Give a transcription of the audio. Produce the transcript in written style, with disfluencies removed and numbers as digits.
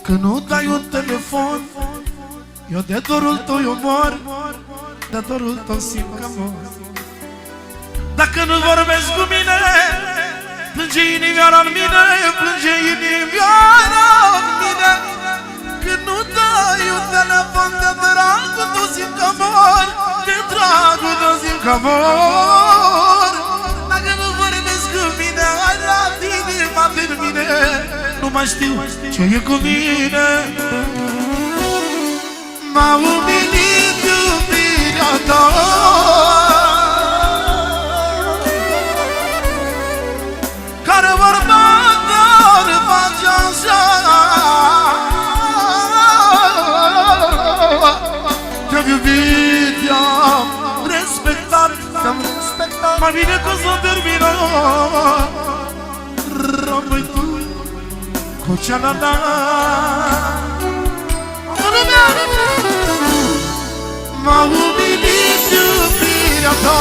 Când nu dai un telefon, eu de dorul tău eu mor, de dorul tău simt că mor. Dacă nu vorbești cu mine, plânge inimioara în mine, plânge inimioara în mine. Când nu dai un telefon, de dragul tău simt că mor, de dragul tău simt că mor. Dacă nu vorbești cu mine, arată inima din mine, nu mai știu ce e cu mine. M-a umilit iubirea ta, care vorba doar face așa. Te-am iubit, te-am respectat, mai bine că s-a terminat. Rămâi tu cu cealaltă. M-a umilit iubirea ta,